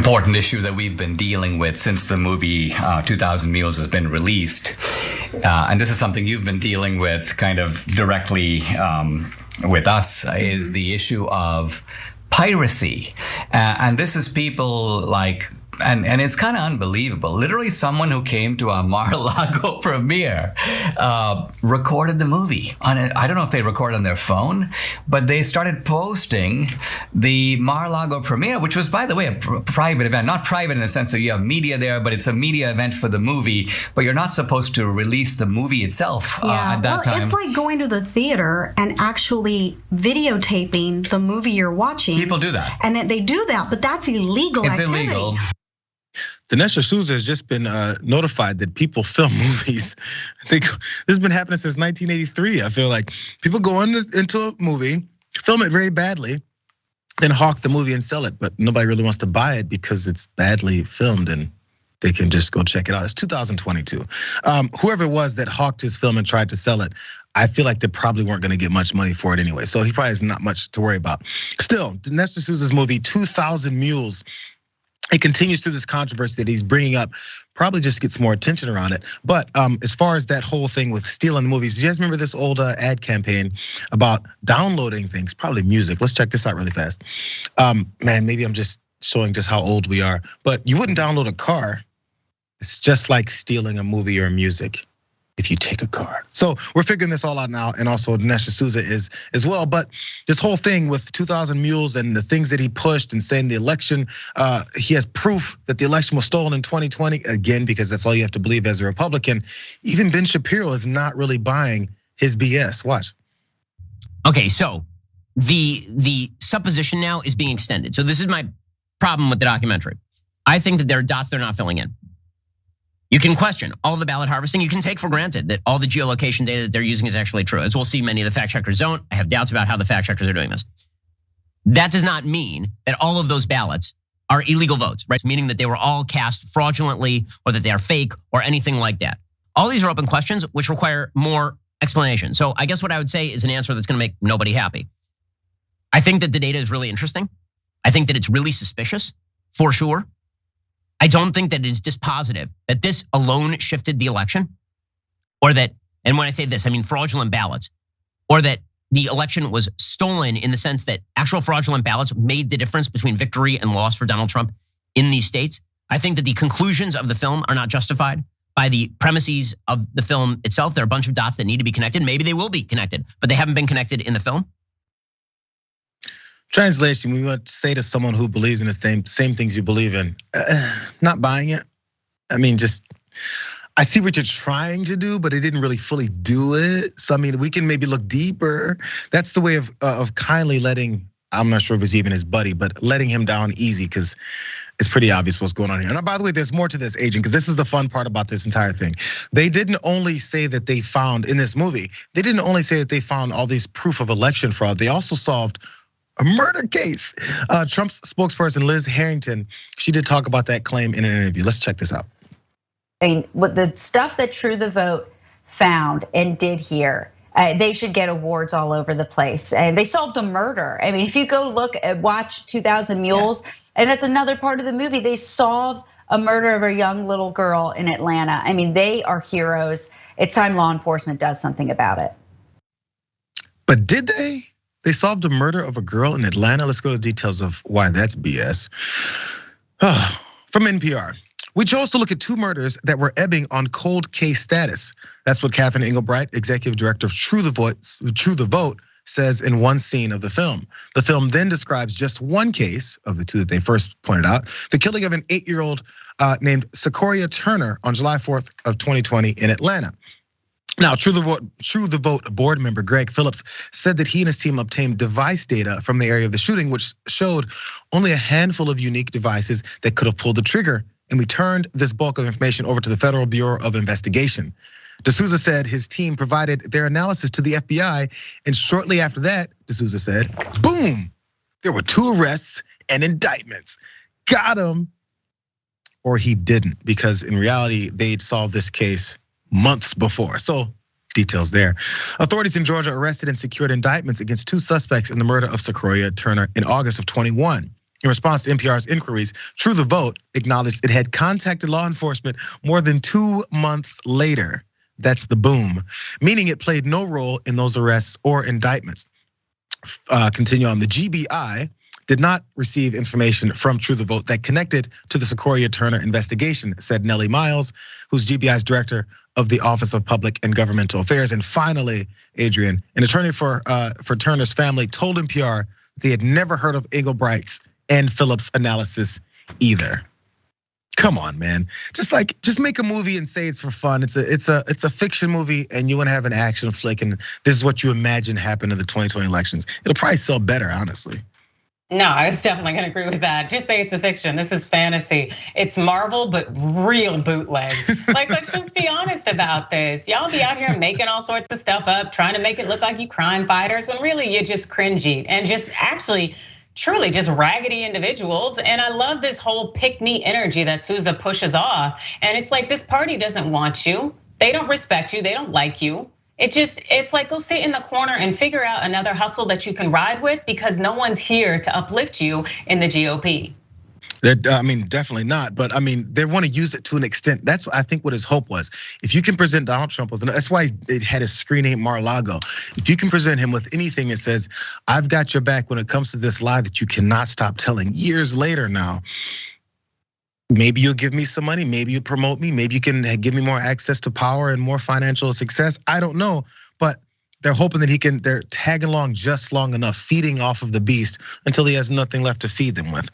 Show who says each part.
Speaker 1: important issue that we've been dealing with since the movie 2000 Mules has been released. And this is something you've been dealing with kind of directly with us, is the issue of piracy. And this is people like, and it's kind of unbelievable. Literally, someone who came to our Mar-a-Lago premiere recorded the movie on it. I don't know if they recorded on their phone, but they started posting the Mar-a-Lago premiere, which was, by the way, a private event. Not private in the sense that you have media there, but it's a media event for the movie. But you're not supposed to release the movie itself at that time.
Speaker 2: It's like going to the theater and actually videotaping the movie you're watching.
Speaker 1: People do that.
Speaker 2: And they do that, but that's illegal activity.
Speaker 1: It's illegal.
Speaker 3: Dinesh D'Souza has just been notified that people film movies. I think this has been happening since 1983. I feel like people go into a movie, film it very badly, then hawk the movie and sell it. But nobody really wants to buy it because it's badly filmed and they can just go check it out. It's 2022. Whoever it was that hawked his film and tried to sell it, I feel like they probably weren't gonna get much money for it anyway. So he probably has not much to worry about. Still, Dinesh D'Souza's movie, 2000 Mules, it continues through this controversy that he's bringing up, probably just gets more attention around it. But as far as that whole thing with stealing the movies, do you guys remember this old ad campaign about downloading things, probably music? Let's check this out really fast. Man, maybe I'm just showing just how old we are, but you wouldn't download a car. It's just like stealing a movie or music if you take a car. So we're figuring this all out now, and also Dinesh D'Souza is as well. But this whole thing with 2000 Mules and the things that he pushed and saying the election, he has proof that the election was stolen in 2020, again, because that's all you have to believe as a Republican. Even Ben Shapiro is not really buying his BS. Watch.
Speaker 4: Okay, so the supposition now is being extended. So this is my problem with the documentary. I think that there are dots they're not filling in. You can question all the ballot harvesting. You can take for granted that all the geolocation data that they're using is actually true. As we'll see, many of the fact checkers don't. I have doubts about how the fact checkers are doing this. That does not mean that all of those ballots are illegal votes, right? Meaning that they were all cast fraudulently or that they are fake or anything like that. All these are open questions which require more explanation. So I guess what I would say is an answer that's gonna make nobody happy. I think that the data is really interesting. I think that it's really suspicious, for sure. I don't think that it is dispositive that this alone shifted the election, or that, and when I say this, I mean fraudulent ballots, or that the election was stolen in the sense that actual fraudulent ballots made the difference between victory and loss for Donald Trump in these states. I think that the conclusions of the film are not justified by the premises of the film itself. There are a bunch of dots that need to be connected. Maybe they will be connected, but they haven't been connected in the film.
Speaker 3: Translation, we want to say to someone who believes in the same things you believe in, not buying it. I mean, I see what you're trying to do, but it didn't really fully do it. So I mean, we can maybe look deeper. That's the way of kindly letting, I'm not sure if it's even his buddy, but letting him down easy, because it's pretty obvious what's going on here. And by the way, there's more to this, agent, because this is the fun part about this entire thing. They didn't only say that they found, in this movie, they didn't only say that they found all these proof of election fraud, they also solved a murder case. Trump's spokesperson, Liz Harrington, she did talk about that claim in an interview. Let's check this out.
Speaker 5: I mean, with the stuff that True the Vote found and did here, they should get awards all over the place. And they solved a murder. I mean, if you go watch 2000 Mules, and that's another part of the movie, they solved a murder of a young little girl in Atlanta. I mean, they are heroes. It's time law enforcement does something about it.
Speaker 3: But did they? They solved a murder of a girl in Atlanta. Let's go to the details of why that's BS. From NPR. We chose to look at two murders that were ebbing on cold case status. That's what Catherine Engelbright, executive director of True the Vote, says in one scene of the film. The film then describes just one case of the two that they first pointed out, the killing of an 8-year-old named Sequoia Turner on July 4th of 2020 in Atlanta. Now, True the Vote board member Greg Phillips said that he and his team obtained device data from the area of the shooting, which showed only a handful of unique devices that could have pulled the trigger. And we turned this bulk of information over to the Federal Bureau of Investigation. D'Souza said his team provided their analysis to the FBI, and shortly after that, D'Souza said, boom, there were 2 arrests and indictments. Got him, or he didn't, because in reality, they'd solved this case months before. So details there. Authorities in Georgia arrested and secured indictments against 2 suspects in the murder of Sequoia Turner in August of 21. In response to NPR's inquiries, True the Vote acknowledged it had contacted law enforcement more than 2 months later. That's the boom, meaning it played no role in those arrests or indictments. Continue on. The GBI did not receive information from True the Vote that connected to the Sequoia Turner investigation, said Nellie Miles, who's GBI's director of the Office of Public and Governmental Affairs. And finally, Adrian, an attorney for Turner's family told NPR they had never heard of Engelbright's and Phillips' analysis either. Come on, man. Just make a movie and say it's for fun. It's a fiction movie, and you want to have an action flick, and this is what you imagine happened in the 2020 elections. It'll probably sell better, honestly.
Speaker 6: No, I was definitely gonna agree with that. Just say it's a fiction. This is fantasy. It's Marvel, but real bootleg. Like, let's just be honest about this. Y'all be out here making all sorts of stuff up, trying to make it look like you crime fighters, when really you're just cringy and just actually truly just raggedy individuals. And I love this whole pick me energy that Sousa pushes off. And it's like, this party doesn't want you. They don't respect you. They don't like you. It's like, go sit in the corner and figure out another hustle that you can ride with, because no one's here to uplift you in the GOP.
Speaker 3: I mean, definitely not. But I mean, they want to use it to an extent. That's I think what his hope was. If you can present Donald Trump with, that's why it had his screen name Mar-a-Lago. If you can present him with anything that says, I've got your back when it comes to this lie that you cannot stop telling years later now. Maybe you'll give me some money, maybe you promote me, maybe you can give me more access to power and more financial success. I don't know, but they're hoping that they're tagging along just long enough, feeding off of the beast until he has nothing left to feed them with.